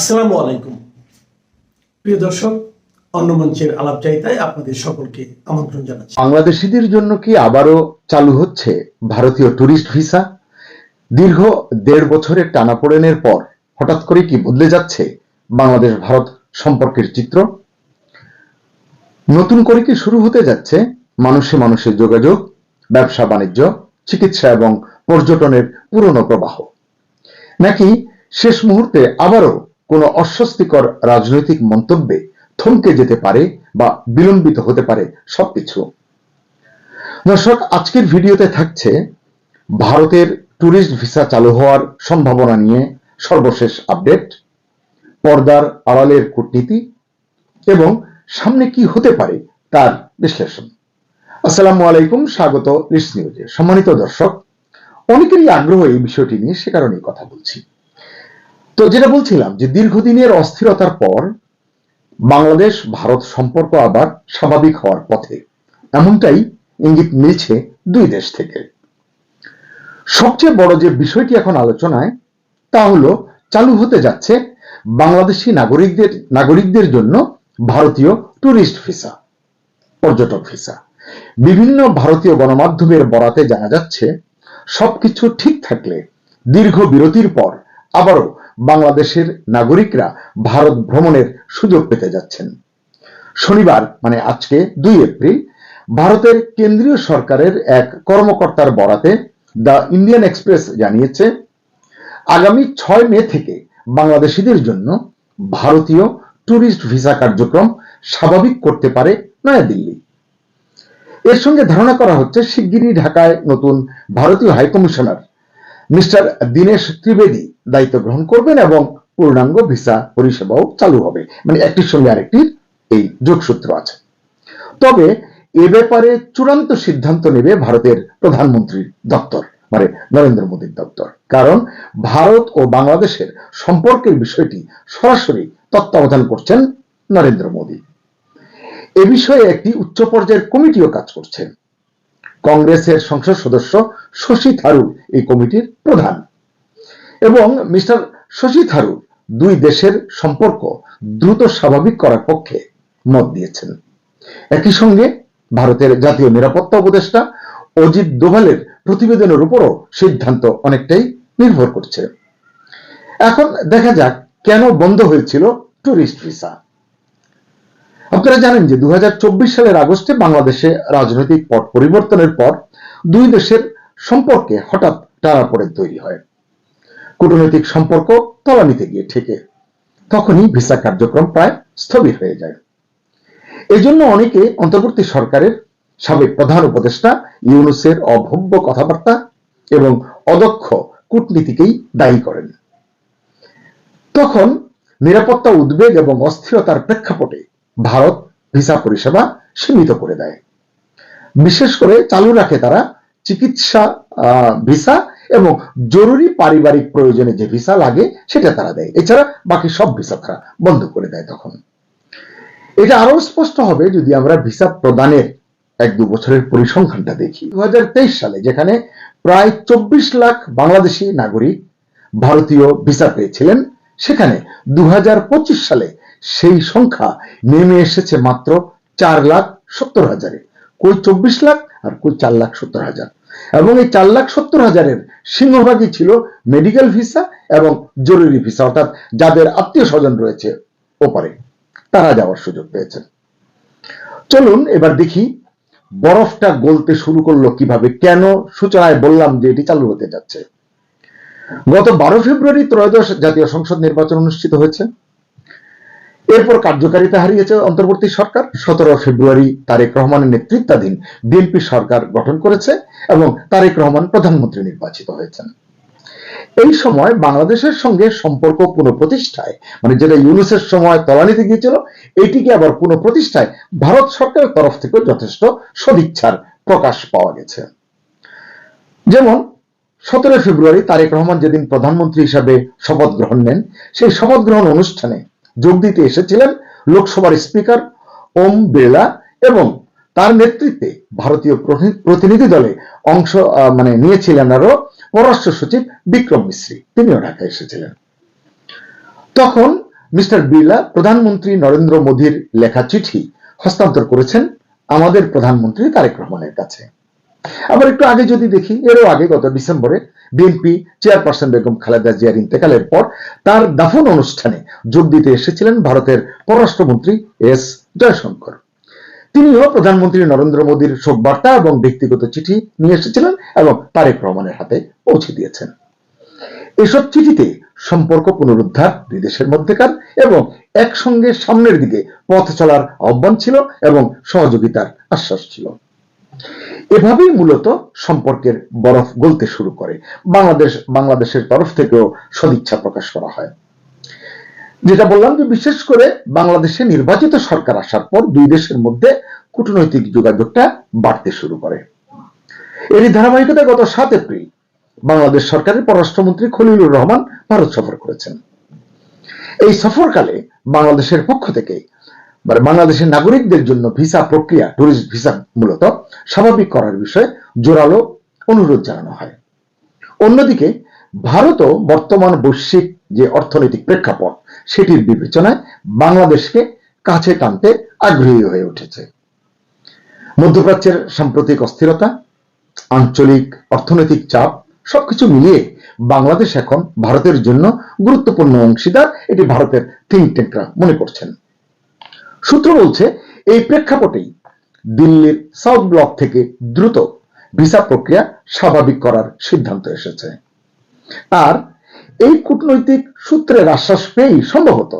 আসসালামু আলাইকুম প্রিয় দর্শক, অন্য মঞ্চের আলাপচারিতায় আপনাদের সকলকে আমন্ত্রণ জানাচ্ছি। বাংলাদেশিদের জন্য কি আবারও চালু হচ্ছে ভারতীয় ট্যুরিস্ট ভিসা? দীর্ঘ ১.৫ বছরের টানাপোড়েনের পর হঠাৎ করে কি বদলে যাচ্ছে বাংলাদেশ ভারত সম্পর্কের চিত্র? নতুন করে কি শুরু হতে যাচ্ছে মানুষে মানুষের যোগাযোগ, ব্যবসা বাণিজ্য, চিকিৎসা এবং পর্যটনের পুরনো প্রবাহ? নাকি শেষ মুহূর্তে আবারও কোনো অস্বস্তিকর রাজনৈতিক মন্তব্যে থমকে যেতে পারে বা বিলম্বিত হতে পারে সবকিছু? দর্শক, আজকের ভিডিওতে থাকছে ভারতের ট্যুরিস্ট ভিসা চালু হওয়ার সম্ভাবনা নিয়ে সর্বশেষ আপডেট, পর্দার আড়ালের কূটনীতি এবং সামনে কি হতে পারে তার বিশ্লেষণ। আসসালামু আলাইকুম, স্বাগত লিস্ট নিউজে। সম্মানিত দর্শক, অনেকেরই আগ্রহ এই বিষয়টি নিয়ে, সে কারণেই কথা বলছি। তো যেটা বলছিলাম যে দীর্ঘদিনের অস্থিরতার পর বাংলাদেশ ভারত সম্পর্ক আবার স্বাভাবিক হওয়ার পথে, এমনটাই ইঙ্গিত মিলছে দুই দেশ থেকে। সবচেয়ে বড় যে বিষয়টি এখন আলোচনায় তা হলো চালু হতে যাচ্ছে বাংলাদেশি নাগরিকদের জন্য ভারতীয় ট্যুরিস্ট ভিসা, পর্যটক ভিসা। বিভিন্ন ভারতীয় গণমাধ্যমের বরাতে জানা যাচ্ছে সবকিছু ঠিক থাকলে দীর্ঘ বিরতির পর আবারও বাংলাদেশের নাগরিকরা ভারত ভ্রমণের সুযোগ পেতে যাচ্ছেন। শনিবার মানে আজকে ২ এপ্রিল ভারতের কেন্দ্রীয় সরকারের এক কর্মকর্তার বরাতে দ্য ইন্ডিয়ান এক্সপ্রেস জানিয়েছে, আগামী ৬ মে থেকে বাংলাদেশিদের জন্য ভারতীয় ট্যুরিস্ট ভিসা কার্যক্রম স্বাভাবিক করতে পারে নয়াদিল্লি। এর সঙ্গে ধারণা করা হচ্ছে শিগগিরই ঢাকায় নতুন ভারতীয় হাইকমিশনার মিস্টার দীনেশ ত্রিবেদী দায়িত্ব গ্রহণ করবেন এবং পূর্ণাঙ্গ ভিসা পরিষেবাও চালু হবে। মানে একটির সঙ্গে আরেকটির এই যোগসূত্র আছে। তবে এ ব্যাপারে চূড়ান্ত সিদ্ধান্ত নেবে ভারতের প্রধানমন্ত্রীর দপ্তর, মানে নরেন্দ্র মোদীর দপ্তর। কারণ ভারত ও বাংলাদেশের সম্পর্কের বিষয়টি সরাসরি তত্ত্বাবধান করছেন নরেন্দ্র মোদী। এ বিষয়ে একটি উচ্চ পর্যায়ের কমিটিও কাজ করছে। কংগ্রেসের সংসদ সদস্য শশী থারুর এই কমিটির প্রধান এবং মিস্টার শশী থারুর দুই দেশের সম্পর্ক দ্রুত স্বাভাবিক করার পক্ষে মত দিয়েছেন। একই সঙ্গে ভারতের জাতীয় নিরাপত্তা উপদেষ্টা অজিত দোভালের প্রতিবেদনের উপরও সিদ্ধান্ত অনেকটাই নির্ভর করছে। এখন দেখা যাক কেন বন্ধ হয়েছিল ট্যুরিস্ট ভিসা। আপনারা জানেন যে ২০২৪ সালের আগস্টে বাংলাদেশে রাজনৈতিক পট পরিবর্তনের পর দুই দেশের সম্পর্কে হঠাৎ টানাপোড়েন তৈরি হয়। কূটনৈতিক সম্পর্ক তলানিতে গিয়ে ঠেকে, তখনই ভিসা কার্যক্রম প্রায় স্থবির হয়ে যায়। এজন্য অনেকে অন্তর্বর্তী সরকারের সাবেক প্রধান উপদেষ্টা ইউনূসের অভব্য কথাবার্তা এবং অদক্ষ কূটনীতিকেই দায়ী করেন। তখন নিরাপত্তা উদ্বেগ এবং অস্থিরতার প্রেক্ষাপটে ভারত ভিসা পরিষেবা সীমিত করে দেয়। বিশেষ করে চালু রাখে তারা চিকিৎসা ভিসা এবং জরুরি পারিবারিক প্রয়োজনে যে ভিসা লাগে সেটা তারা দেয়। এছাড়া বাকি সব ভিসা তারা বন্ধ করে দেয়। তখন এটা আরো স্পষ্ট হবে যদি আমরা ভিসা প্রদানের ১-২ বছরের পরিসংখ্যানটা দেখি। ২০২৩ সালে যেখানে প্রায় ২৪ লাখ বাংলাদেশি নাগরিক ভারতীয় ভিসা পেয়েছিলেন, সেখানে ২০২৫ সালে সেই সংখ্যা নেমে এসেছে মাত্র ৪,৭০,০০০-এ। কই ২৪ লাখ আর কই ৪,৭০,০০০। এবং এই ৪,৭০,০০০-এর সিংহভাগই ছিল মেডিকেল ভিসা এবং জরুরি ভিসা, অর্থাৎ যাদের আত্মীয় স্বজন রয়েছে ওপারে তারা যাওয়ার সুযোগ পেয়েছেন। চলুন এবার দেখি বরফটা গলতে শুরু করলো কিভাবে, কেন সূচনায় বললাম যে এটি চালু হতে যাচ্ছে। গত ১২ ফেব্রুয়ারি ত্রয়োদশ জাতীয় সংসদ নির্বাচন অনুষ্ঠিত হয়েছে। এরপর কার্যকারিতা হারিয়েছে অন্তর্বর্তী সরকার। ১৭ ফেব্রুয়ারি তারেক রহমানের নেতৃত্বাধীন বিএনপি সরকার গঠন করেছে এবং তারেক রহমান প্রধানমন্ত্রী নির্বাচিত হয়েছেন। এই সময় বাংলাদেশের সঙ্গে সম্পর্ক পুনঃপ্রতিষ্ঠায়, মানে যেটা ইউনূসের সময় তলানিতে গিয়েছিল, এটিকে আবার পুনঃপ্রতিষ্ঠায় ভারত সরকারের তরফ থেকে যথেষ্ট সদিচ্ছার প্রকাশ পাওয়া গেছে। যেমন ১৭ ফেব্রুয়ারি তারেক রহমান যেদিন প্রধানমন্ত্রী হিসাবে শপথ গ্রহণ নেন, সেই শপথ গ্রহণ অনুষ্ঠানে যোগ দিতে এসেছিলেন লোকসভার স্পিকার ওম বিড়লা এবং তার নেতৃত্বে ভারতীয় প্রতিনিধি দলে অংশ নিয়েছিলেন আরো পররাষ্ট্র সচিব বিক্রম মিশ্রি, তিনিও ঢাকায় এসেছিলেন। তখন মিস্টার বিড়লা প্রধানমন্ত্রী নরেন্দ্র মোদীর লেখা চিঠি হস্তান্তর করেছেন আমাদের প্রধানমন্ত্রী তারেক রহমানের কাছে। আবার একটু আগে যদি দেখি, এরও আগে গত ডিসেম্বরে বিএনপি চেয়ারপারসন বেগম খালেদা জিয়ার ইন্তেকালের পর তার দাফন অনুষ্ঠানে যোগ দিতে এসেছিলেন ভারতের পররাষ্ট্রমন্ত্রী এস জয়শঙ্কর। তিনিও প্রধানমন্ত্রী নরেন্দ্র মোদীর শোকবার্তা এবং ব্যক্তিগত চিঠি নিয়ে এসেছিলেন এবং তারেক রহমানের হাতে পৌঁছে দিয়েছেন। এসব চিঠিতে সম্পর্ক পুনরুদ্ধার দুই দেশের মধ্যেকার এবং একসঙ্গে সামনের দিকে পথ চলার আহ্বান ছিল এবং সহযোগিতার আশ্বাস ছিল। এভাবেই মূলত সম্পর্কের বরফ গলতে শুরু করে। বাংলাদেশের তরফ থেকেও সদিচ্ছা প্রকাশ করা হয়। যেটা বললাম যে বিশেষ করে বাংলাদেশে নির্বাচিত সরকার আসার পর দুই দেশের মধ্যে কূটনৈতিক যোগাযোগটা বাড়তে শুরু করে। এরই ধারাবাহিকতায় গত 7 এপ্রিল বাংলাদেশ সরকারের পররাষ্ট্রমন্ত্রী খলিলুর রহমান ভারত সফর করেছেন। এই সফরকালে বাংলাদেশের পক্ষ থেকে বাংলাদেশের নাগরিকদের জন্য ভিসা প্রক্রিয়া, ট্যুরিস্ট ভিসা মূলত স্বাভাবিক করার বিষয়ে জোরালো অনুরোধ জানানো হয়। অন্যদিকে ভারতও বর্তমান বৈশ্বিক যে অর্থনৈতিক প্রেক্ষাপট সেটির বিবেচনায় বাংলাদেশকে কাছে টানতে আগ্রহী হয়ে উঠেছে। মধ্যপ্রাচ্যের সাম্প্রতিক অস্থিরতা, আঞ্চলিক অর্থনৈতিক চাপ সবকিছু মিলিয়ে বাংলাদেশ এখন ভারতের জন্য গুরুত্বপূর্ণ অংশীদার, এটি ভারতের থিঙ্ক ট্যাঙ্করা মনে করছেন। সূত্র বলছে এই প্রেক্ষাপটেই দিল্লির সাউথ ব্লক থেকে দ্রুত ভিসা প্রক্রিয়া স্বাভাবিক করার সিদ্ধান্ত এসেছে। আর এই কূটনৈতিক সূত্রের আশ্বাস পেয়েই সম্ভবত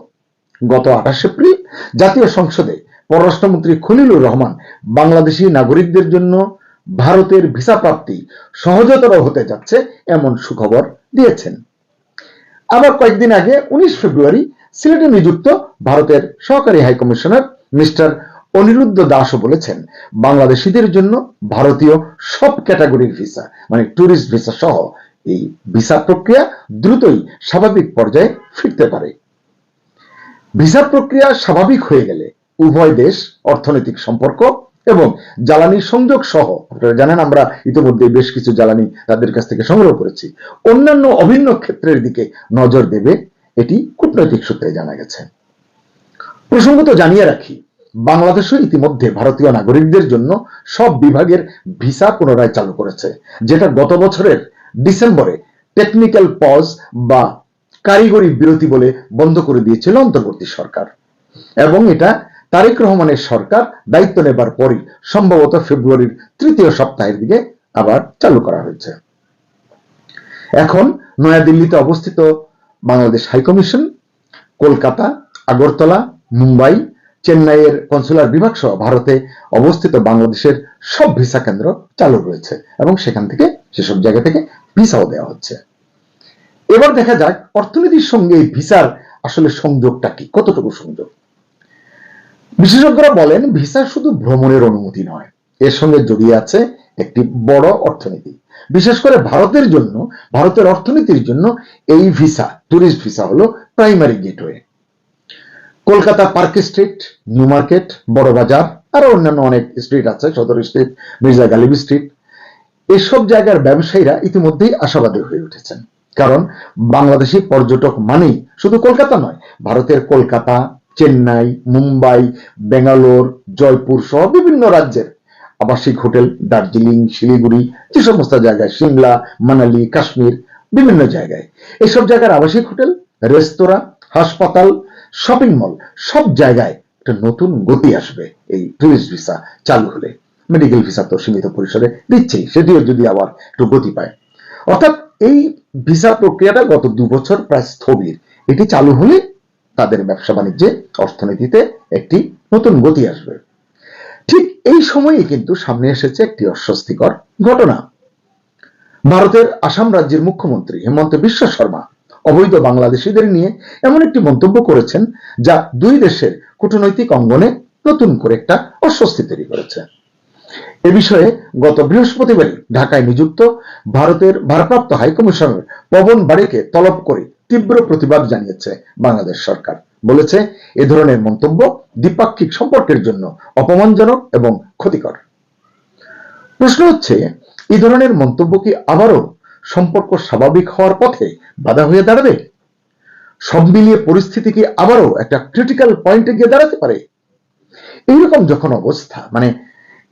গত 28 এপ্রিল জাতীয় সংসদে পররাষ্ট্রমন্ত্রী খলিলুর রহমান বাংলাদেশি নাগরিকদের জন্য ভারতের ভিসা প্রাপ্তি সহজতর হতে যাচ্ছে এমন সুখবর দিয়েছেন। আবার কয়েকদিন আগে 19 ফেব্রুয়ারি সিলেটে নিযুক্ত ভারতের সহকারী হাইকমিশনার মিস্টার অনিরুদ্ধ দাসও বলেছেন বাংলাদেশিদের জন্য ভারতীয় সব ক্যাটাগরির ভিসা মানে ট্যুরিস্ট ভিসা সহ এই ভিসা প্রক্রিয়া দ্রুতই স্বাভাবিক পর্যায়ে ফিরতে পারে। ভিসা প্রক্রিয়া স্বাভাবিক হয়ে গেলে উভয় দেশ অর্থনৈতিক সম্পর্ক এবং জ্বালানি সংযোগ সহ, আপনারা জানেন আমরা ইতিমধ্যে বেশ কিছু জ্বালানি তাদের কাছ থেকে সংগ্রহ করেছি, অন্যান্য অভিন্ন ক্ষেত্রের দিকে নজর দেবে, এটি কূটনৈতিক সূত্রে জানা গেছে। প্রসঙ্গত জানিয়ে রাখি, বাংলাদেশও ইতিমধ্যে ভারতীয় নাগরিকদের জন্য সব বিভাগের ভিসা পুনরায় চালু করেছে, যেটা গত বছরের ডিসেম্বরে টেকনিক্যাল পজ বা কারিগরি বিরতি বলে বন্ধ করে দিয়েছিল অন্তর্বর্তী সরকার, এবং এটা তারেক রহমানের সরকার দায়িত্ব নেবার পরই সম্ভবত ফেব্রুয়ারির 3য় সপ্তাহের দিকে আবার চালু করা হয়েছে। এখন নয়াদিল্লিতে অবস্থিত বাংলাদেশ হাইকমিশন, কলকাতা, আগরতলা, মুম্বাই, চেন্নাইয়ের কনসুলার বিভাগ সহ ভারতে অবস্থিত বাংলাদেশের সব ভিসা কেন্দ্র চালু রয়েছে এবং সেখান থেকে সেসব জায়গা থেকে ভিসাও দেওয়া হচ্ছে। এবার দেখা যাক অর্থনীতির সঙ্গে এই ভিসার আসলে সংযোগটা কি, কতটুকু সংযোগ। বিশেষজ্ঞরা বলেন ভিসা শুধু ভ্রমণের অনুমতি নয়, এর সঙ্গে জড়িয়ে আছে একটি বড় অর্থনীতি। বিশেষ করে ভারতের জন্য, ভারতের অর্থনীতির জন্য এই ভিসা, ট্যুরিস্ট ভিসা হলো primary gateway. Kolkata park street, new market, বড় বাজার, আরো অন্যান্য অনেক স্ট্রিট আছে, সদর স্ট্রিট, মির্জা গালিব স্ট্রিট, এসব জায়গার ব্যবসায়ীরা ইতিমধ্যেই আশাবাদী হয়ে উঠেছেন। কারণ বাংলাদেশি পর্যটক মানেই শুধু কলকাতা নয়, ভারতের কলকাতা, চেন্নাই, মুম্বাই, বেঙ্গালোর, জয়পুর সহ বিভিন্ন রাজ্যের আবাসিক হোটেল, দার্জিলিং, শিলিগুড়ি, যে সমস্ত জায়গায়, সিমলা, মানালি, কাশ্মীর, বিভিন্ন জায়গায় এসব জায়গার আবাসিক হোটেল, রেস্তোরাঁ, হাসপাতাল, শপিং মল, সব জায়গায় একটা নতুন গতি আসবে এই ট্যুরিস্ট ভিসা চালু হলে। মেডিকেল ভিসা তো সীমিত পরিসরে দিচ্ছে, সেটিও যদি আবার একটু গতি পায়। অর্থাৎ এই ভিসা প্রক্রিয়াটা গত 2 বছর প্রায় স্থবির, এটি চালু হলে তাদের ব্যবসা বাণিজ্যে, অর্থনীতিতে একটি নতুন গতি আসবে। ঠিক এই সময়ে কিন্তু সামনে এসেছে একটি অস্বস্তিকর ঘটনা। ভারতের আসাম রাজ্যের মুখ্যমন্ত্রী হেমন্ত বিশ্ব শর্মা অবৈধ বাংলাদেশিদের নিয়ে এমন একটি মন্তব্য করেছেন যা দুই দেশের কূটনৈতিক অঙ্গনে নতুন করে একটা অস্বস্তি তৈরি করেছে। এ বিষয়ে গত বৃহস্পতিবারই ঢাকায় নিযুক্ত ভারতের ভারপ্রাপ্ত হাইকমিশনার পবন বাড়িকে তলব করে তীব্র প্রতিবাদ জানিয়েছে বাংলাদেশ সরকার। বলেছে এ ধরনের মন্তব্য দ্বিপাক্ষিক সম্পর্কের জন্য অপমানজনক এবং ক্ষতিকর। প্রশ্ন হচ্ছে, এই ধরনের মন্তব্য কি আবারও সম্পর্ক স্বাভাবিক হওয়ার পথে বাধা হয়ে দাঁড়াবে? সব মিলিয়ে পরিস্থিতি কি আবারও একটা ক্রিটিক্যাল পয়েন্টে গিয়ে দাঁড়াতে পারে? এইরকম যখন অবস্থা, মানে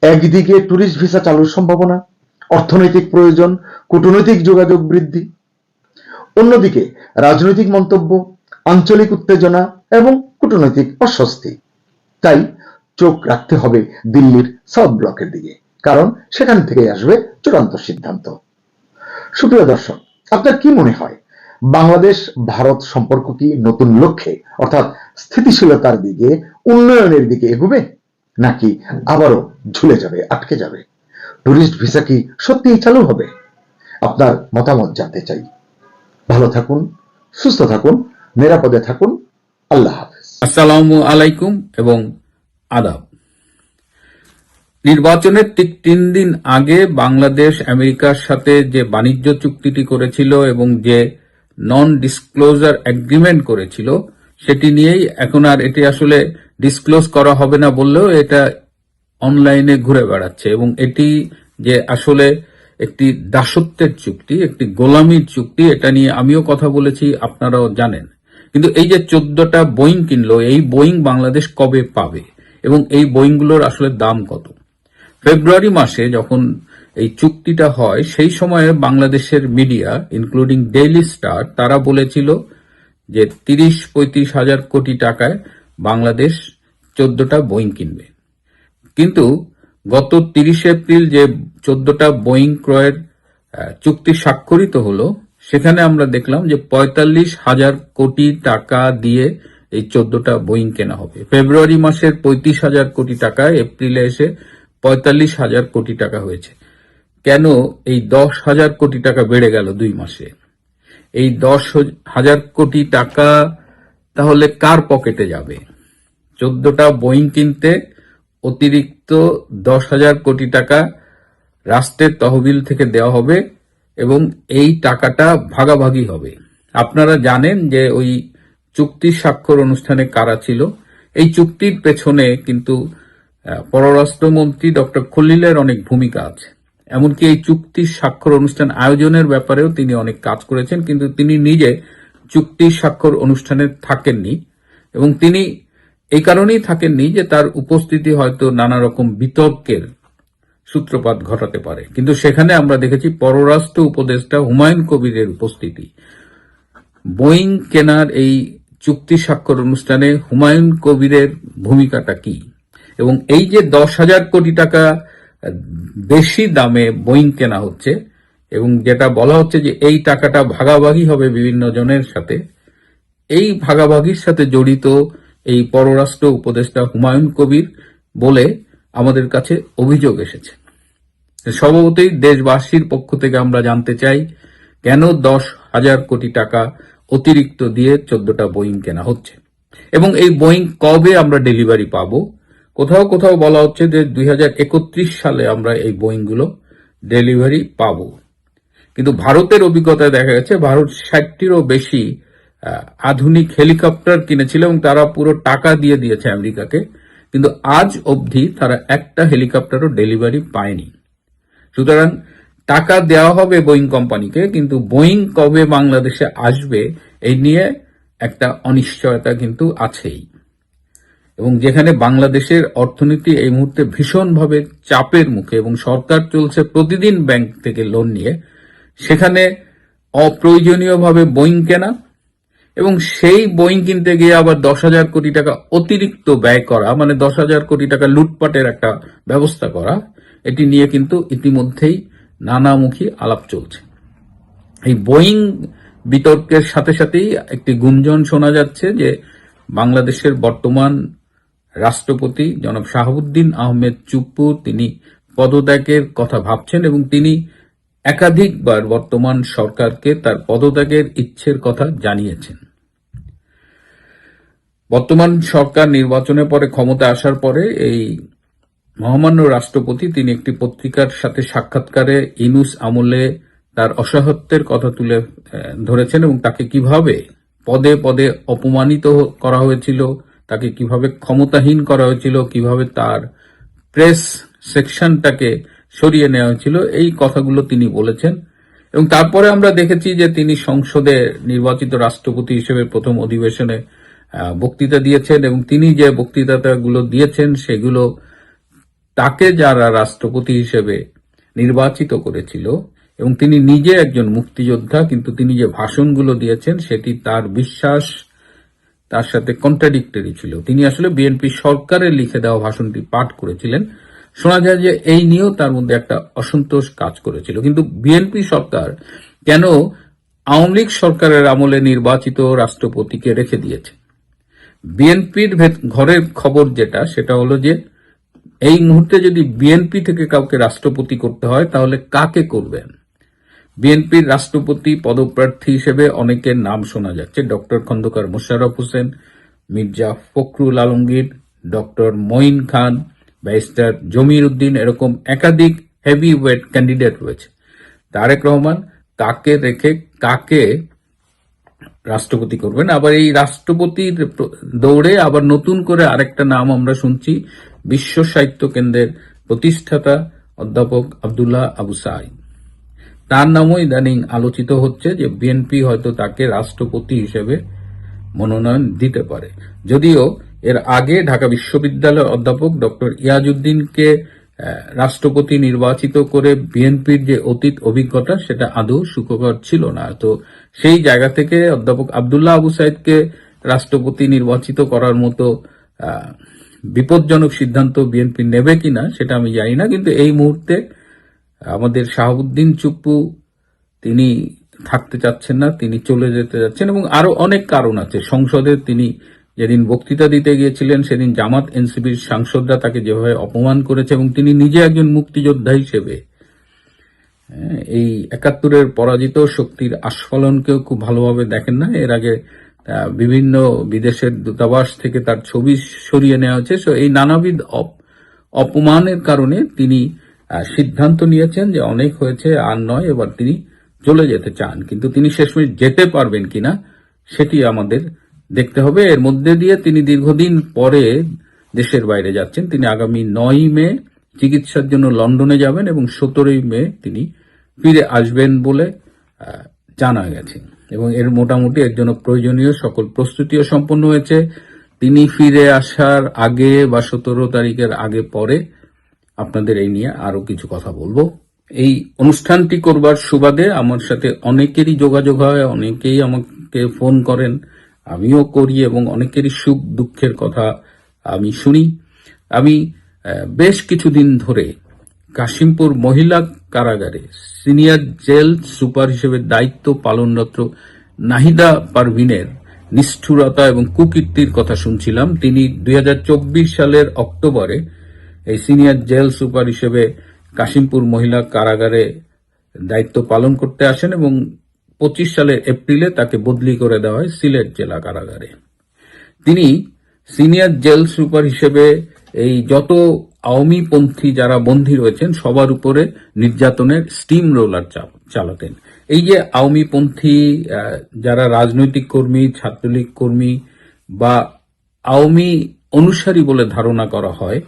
একদিকে ট্যুরিস্ট ভিসা চালুর সম্ভাবনা, অর্থনৈতিক প্রয়োজন, কূটনৈতিক যোগাযোগ বৃদ্ধি, অন্যদিকে রাজনৈতিক মন্তব্য, আঞ্চলিক উত্তেজনা এবং কূটনৈতিক অস্বস্তি। তাই চোখ রাখতে হবে দিল্লির সাউথ ব্লকের দিকে, কারণ সেখান থেকেই আসবে চূড়ান্ত সিদ্ধান্ত। সুপ্রিয় দর্শক, আপনার কি মনে হয়, বাংলাদেশ ভারত সম্পর্ক কি নতুন লক্ষ্যে অর্থাৎ স্থিতিশীলতার দিকে, উন্নয়নের দিকে এগোবে, নাকি আবারও ঝুলে যাবে, আটকে যাবে? ট্যুরিস্ট ভিসা কি সত্যিই চালু হবে? আপনার মতামত জানতে চাই। ভালো থাকুন, সুস্থ থাকুন, নিরাপদে থাকুন। আল্লাহ হাফেজ। আসসালামু আলাইকুম এবং আদাব। নির্বাচনের ঠিক 3 দিন আগে বাংলাদেশ আমেরিকার সাথে যে বাণিজ্য চুক্তিটি করেছিল এবং যে নন ডিসক্লোজার এগ্রিমেন্ট করেছিল, সেটি নিয়েই এখন আর এটি আসলে ডিসক্লোজ করা হবে না বললেও এটা অনলাইনে ঘুরে বেড়াচ্ছে, এবং এটি যে আসলে একটি দাসত্বের চুক্তি, একটি গোলামির চুক্তি, এটা নিয়ে আমিও কথা বলেছি, আপনারাও জানেন। কিন্তু এই যে 14টা বোয়িং কিনলো, এই বোয়িং বাংলাদেশ কবে পাবে এবং এই বোয়িংগুলোর আসলে দাম কত? ফেব্রুয়ারি মাসে যখন এই চুক্তিটা হয়, সেই সময়ে বাংলাদেশের মিডিয়া ইনক্লুডিং ডেইলি স্টার তারা বলেছিল যে 30-35 হাজার কোটি টাকায় বাংলাদেশ 14টা বোয়িং কিনবে। কিন্তু গত 30 এপ্রিল যে 14টা বোয়িং ক্রয়ের চুক্তি স্বাক্ষরিত হলো, সেখানে আমরা দেখলাম যে 45 হাজার কোটি টাকা দিয়ে এই 14টা বোয়িং কেনা হবে। ফেব্রুয়ারি মাসের 35 হাজার কোটি টাকা এপ্রিলে এসে 45 হাজার কোটি টাকা হয়েছে। কেন এই 10 হাজার কোটি টাকা বেড়ে গেল 2 মাসে? এই 10 হাজার কোটি টাকা তাহলে কার পকেটে যাবে? 14টা বোয়িং কিনতে অতিরিক্ত 10 হাজার কোটি টাকা রাষ্ট্রের তহবিল থেকে দেওয়া হবে এবং এই টাকাটা ভাগাভাগি হবে। আপনারা জানেন যে ওই চুক্তি স্বাক্ষর অনুষ্ঠানে কারা ছিল। এই চুক্তির পেছনে কিন্তু পররাষ্ট্রমন্ত্রী ডক্টর খলিলের অনেক ভূমিকা আছে। এমনকি এই চুক্তি স্বাক্ষর অনুষ্ঠান আয়োজনের ব্যাপারেও তিনি অনেক কাজ করেছেন, কিন্তু তিনি নিজে চুক্তি স্বাক্ষর অনুষ্ঠানে থাকেননি, এবং তিনি এই কারণেই থাকেননি যে তার উপস্থিতি হয়তো নানা রকম বিতর্কের সূত্রপাত ঘটাতে পারে। কিন্তু সেখানে আমরা দেখেছি পররাষ্ট্র উপদেষ্টা হুমায়ুন কবিরের উপস্থিতি। বোয়িং কেনার এই চুক্তি স্বাক্ষর অনুষ্ঠানে হুমায়ুন কবিরের ভূমিকাটা কি, এবং এই যে 10 হাজার কোটি টাকা বেশি দামে বোয়িং কেনা হচ্ছে এবং যেটা বলা হচ্ছে যে এই টাকাটা ভাগাভাগি হবে বিভিন্ন জনের সাথে, এই ভাগাভাগির সাথে জড়িত এই পররাষ্ট্র উপদেষ্টা হুমায়ুন কবির বলে আমাদের কাছে অভিযোগ এসেছে। স্বভাবতই দেশবাসীর পক্ষ থেকে আমরা জানতে চাই, কেন 10 হাজার কোটি টাকা অতিরিক্ত দিয়ে 14টা বোয়িং কেনা হচ্ছে এবং এই বোয়িং কবে আমরা ডেলিভারি পাবো? কোথাও কোথাও বলা হচ্ছে যে 2031 সালে আমরা এই বোয়িং গুলো ডেলিভারি পাবো। কিন্তু ভারতের অভিজ্ঞতায় দেখা গেছে ভারত 60টিরও বেশি আধুনিক হেলিকপ্টার কিনেছিল এবং তারা পুরো টাকা দিয়ে দিয়েছে আমেরিকাকে, কিন্তু আজ অবধি তারা একটা হেলিকপ্টারও ডেলিভারি পায়নি। সুতরাং টাকা দেওয়া হবে বোয়িং কোম্পানিকে, কিন্তু বোয়িং কবে বাংলাদেশে আসবে এই নিয়ে একটা অনিশ্চয়তা কিন্তু আছেই। এবং যেখানে বাংলাদেশের অর্থনীতি এই মুহূর্তে ভীষণভাবে চাপের মুখে এবং সরকার চলছে প্রতিদিন ব্যাংক থেকে লোন নিয়ে, সেখানে অপ্রয়োজনীয়ভাবে বোয়িং কেনা এবং সেই বোয়িং কিনতে গিয়ে আবার 10 হাজার কোটি টাকা অতিরিক্ত ব্যয় করা, মানে 10 হাজার কোটি টাকা লুটপাটের একটা ব্যবস্থা করা, এটি নিয়ে কিন্তু ইতিমধ্যেই নানামুখী আলাপ চলছে। এই বোয়িং বিতর্কের সাথে সাথেই একটি গুঞ্জন শোনা যাচ্ছে যে বাংলাদেশের বর্তমান রাষ্ট্রপতি জনাব শাহাবুদ্দিন আহমেদ চুপ্পু তিনি পদত্যাগের কথা ভাবছেন এবং তিনি একাধিকবার বর্তমান সরকারকে তার পদত্যাগের ইচ্ছের কথা জানিয়েছেন। বর্তমান সরকার নির্বাচনের পরে ক্ষমতা আসার পরে এই মহামান্য রাষ্ট্রপতি তিনি একটি পত্রিকার সাথে সাক্ষাৎকারে ইউনূস আমলে তার অসহায়ত্বের কথা তুলে ধরেছেন এবং তাকে কিভাবে পদে পদে অপমানিত করা হয়েছিল, তাকে কিভাবে ক্ষমতাহীন করা হয়েছিল, কিভাবে তার প্রেস সেকশনটাকে সরিয়ে নেওয়া হয়েছিল, এই কথাগুলো তিনি বলেছেন এবং তারপরে আমরা দেখেছি যে তিনি সংসদে নির্বাচিত রাষ্ট্রপতি হিসেবে প্রথম অধিবেশনে বক্তৃতা দিয়েছেন, এবং তিনি যে বক্তৃতাগুলো দিয়েছেন সেগুলো তাকে যারা রাষ্ট্রপতি হিসেবে নির্বাচিত করেছিল, এবং তিনি নিজে একজন মুক্তিযোদ্ধা, কিন্তু তিনি যে ভাষণগুলো দিয়েছেন সেটি তার বিশ্বাস তার সাথে কন্ট্রাডিক্টরি ছিল। তিনি আসলে বিএনপি সরকারের লিখে দেওয়া ভাষণটি পাঠ করেছিলেন। শোনা যায় যে এই নিয়েও তার মধ্যে একটা অসন্তোষ কাজ করেছিল। কিন্তু বিএনপি সরকার কেন আওয়ামী লীগ সরকারের আমলে নির্বাচিত রাষ্ট্রপতিকে রেখে দিয়েছে? বিএনপির ঘরের খবর যেটা, সেটা হলো যে এই মুহূর্তে যদি বিএনপি থেকে কাউকে রাষ্ট্রপতি করতে হয় তাহলে কাকে করবেন? বিএনপির রাষ্ট্রপতি পদপ্রার্থী হিসেবে অনেকের নাম শোনা যাচ্ছে। ডক্টর খন্দকার মোশাররফ হোসেন, মির্জা ফখরুল আলমগীর, ডক্টর মঈন খান, ব্যারিস্টার জমির উদ্দিন, এরকম একাধিক হেভি ওয়েট ক্যান্ডিডেট রয়েছে। তারেক রহমান কাকে রেখে কাকে রাষ্ট্রপতি করবেন? আবার এই রাষ্ট্রপতির দৌড়ে আবার নতুন করে আরেকটা নাম আমরা শুনছি, বিশ্ব সাহিত্য কেন্দ্রের প্রতিষ্ঠাতা অধ্যাপক আব্দুল্লাহ আবু সাঈদ। তার নামও ইদানিং আলোচিত হচ্ছে যে বিএনপি হয়তো তাকে রাষ্ট্রপতি হিসেবে মনোনয়ন দিতে পারে। যদিও এর আগে ঢাকা বিশ্ববিদ্যালয়ের অধ্যাপক ডক্টর ইয়াজউদ্দিনকে রাষ্ট্রপতি নির্বাচিত করে বিএনপির যে অতীত অভিজ্ঞতা সেটা আদৌ সুখকর ছিল না। তো সেই জায়গা থেকে অধ্যাপক আব্দুল্লাহ আবু সাঈদকে রাষ্ট্রপতি নির্বাচিত করার মতো বিপজ্জনক সিদ্ধান্ত বিএনপি নেবে কিনা সেটা আমি জানি না। কিন্তু এই মুহূর্তে আমাদের শাহাবুদ্দিন চুপ্পু তিনি থাকতে চাচ্ছেন না, তিনি চলে যেতে যাচ্ছেন, এবং আরো অনেক কারণ আছে। সংসদে তিনি যেদিন বক্তৃতা দিতে গিয়েছিলেন সেদিন জামাত এনসিপির সাংসদরা তাকে যেভাবে অপমান করেছে, এবং তিনি নিজে একজন মুক্তিযোদ্ধা হিসেবে এই ৭১-এর পরাজিত শক্তির আস্ফলনকেও খুব ভালোভাবে দেখেন না। এর আগে বিভিন্ন বিদেশের দূতাবাস থেকে তার ছবি সরিয়ে নেওয়া হয়েছে। এই নানাবিধ অপমানের কারণে তিনি সিদ্ধান্ত নিয়েছেন যে অনেক হয়েছে, আর নয়, এবার তিনি চলে যেতে চান। কিন্তু তিনি শেষমেশ যেতে পারবেন কিনা সেটি আমাদের দেখতে হবে। এর মধ্যে দিয়ে তিনি দীর্ঘদিন পরে দেশের বাইরে যাচ্ছেন। তিনি আগামী ৯ মে চিকিৎসার জন্য লন্ডনে যাবেন এবং ১৭ মে তিনি ফিরে আসবেন বলে জানা গেছে, এবং এর মোটামুটি এর জন্য প্রয়োজনীয় সকল প্রস্তুতিও সম্পন্ন হয়েছে। তিনি ফিরে আসার আগে বা ১৭ তারিখের আগে পরে আপনাদের এই নিয়ে আরো কিছু কথা বলবো। এই অনুষ্ঠানটি করবার সুবাদে আমার সাথে অনেকেরই যোগাযোগ হয়, অনেকেই আমাকে ফোন করেন, আমিও করি, এবং অনেকেরই সুখ দুঃখের কথা আমি শুনি। আমি বেশ কিছুদিন ধরে কাশিমপুর মহিলা কারাগারে সিনিয়র জেল সুপার হিসেবে দায়িত্ব পালনরত নাহিদা পারভিনের নিষ্ঠুরতা এবং কুকীর্তির কথা শুনছিলাম। তিনি ২০২৪ সালের অক্টোবরে এই সিনিয়র জেল সুপার হিসেবে কাশিমপুর মহিলা কারাগারে দায়িত্ব পালন করতে আসেন, এবং ২৫ সালের এপ্রিলে তাকে বদলি করে দেওয়া হয় সিলেট জেলা কারাগারে। তিনি সিনিয়র জেল সুপার হিসেবে এই যত আওয়ামী পন্থী যারা বন্দী রয়েছেন সবার উপরে নির্যাতনের স্টিম রোলার চালাতেন। এই যে আওয়ামী পন্থী যারা রাজনৈতিক কর্মী, ছাত্রলীগ কর্মী বা আওয়ামী অনুসারী বলে ধারণা করা হয়,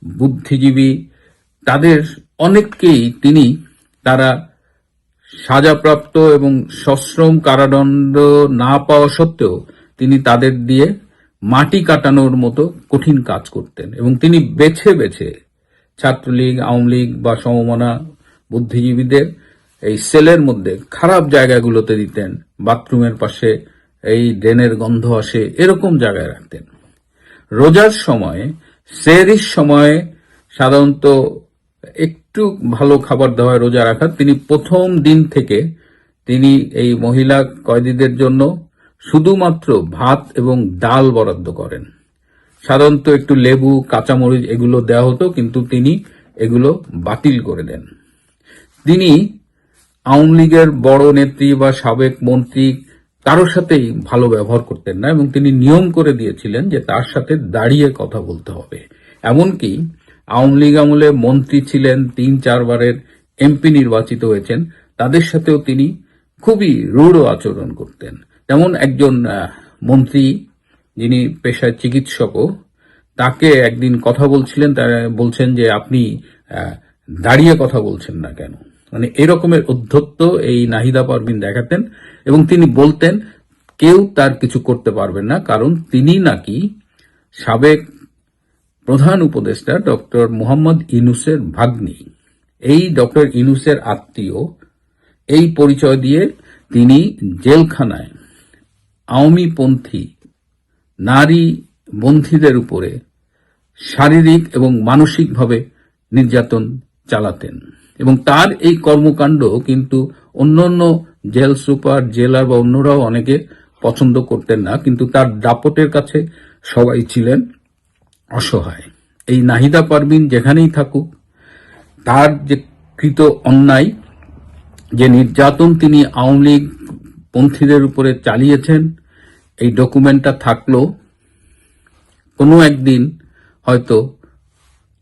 বুদ্ধিজীবী, তাদের অনেককেই তারা সাজাপ্রাপ্ত এবং সশ্রম কারাদণ্ড না পাওয়া সত্ত্বেও তিনি তাদের দিয়ে মাটি কাটানোর মতো কঠিন কাজ করতেন, এবং তিনি বেছে বেছে ছাত্রলীগ, আওয়ামী লীগ বা সমমনা বুদ্ধিজীবীদের এই সেলের মধ্যে খারাপ জায়গাগুলোতে দিতেন। বাথরুমের পাশে, এই ড্রেনের গন্ধ আসে এরকম জায়গায় রাখতেন। রোজার সময়, সেহরির সময় সাধারণত একটু ভালো খাবার দেওয়া হয় রোজা রাখার। তিনি প্রথম দিন থেকে তিনি এই মহিলা কয়েদিদের জন্য শুধুমাত্র ভাত এবং ডাল বরাদ্দ করেন। সাধারণত একটু লেবু, কাঁচামরিচ এগুলো দেওয়া হতো, কিন্তু তিনি এগুলো বাতিল করে দেন। তিনি আওয়ামী লীগের বড় নেত্রী বা সাবেক মন্ত্রী কারোর সাথেই ভালো ব্যবহার করতেন না, এবং তিনি নিয়ম করে দিয়েছিলেন যে তার সাথে দাঁড়িয়ে কথা বলতে হবে। এমনকি আওয়ামী লীগ আমলে মন্ত্রী ছিলেন, ৩-৪ বারের এমপি নির্বাচিত হয়েছেন, তাদের সাথেও তিনি খুবই রূঢ় আচরণ করতেন। যেমন একজন মন্ত্রী যিনি পেশায় চিকিৎসকও, তাকে একদিন কথা বলছিলেন, তারা বলছেন যে আপনি দাঁড়িয়ে কথা বলছেন না কেন? মানে এরকমের অধ্যত্ত এই নাহিদা পারভিন দেখাতেন এবং তিনি বলতেন কেউ তার কিছু করতে পারবেন না, কারণ তিনি নাকি সাবেক প্রধান উপদেষ্টা ডক্টর মোহাম্মদ ইউনূসের ভাগ্নী, এই ডক্টর ইউনূসের আত্মীয়। এই পরিচয় দিয়ে তিনি জেলখানায় আওয়ামীপন্থী নারী বন্দীদের উপরে শারীরিক এবং মানসিকভাবে নির্যাতন চালাতেন এবং তার এই কর্মকাণ্ড কিন্তু অন্যান্য জেল সুপার, জেলার বা অন্যরাও অনেকে পছন্দ করতেন না, কিন্তু তার দাপটের কাছে সবাই ছিলেন অসহায়। এই নাহিদা পারভিন যেখানেই থাকুক, তার যে কৃত অন্যায়, যে নির্যাতন তিনি আওয়ামী লীগ পন্থীদের উপরে চালিয়েছেন, এই ডকুমেন্টটা থাকলো কোনো একদিন হয়তো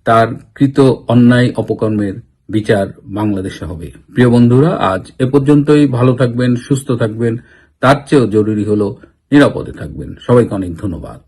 তার কৃত অন্যায় অপকর্মের বিচার বাংলাদেশে হবে। প্রিয় বন্ধুরা, আজ এ পর্যন্তই। ভালো থাকবেন, সুস্থ থাকবেন, তার চেয়েও জরুরি হলো নিরাপদে থাকবেন। সবাইকে অনেক ধন্যবাদ।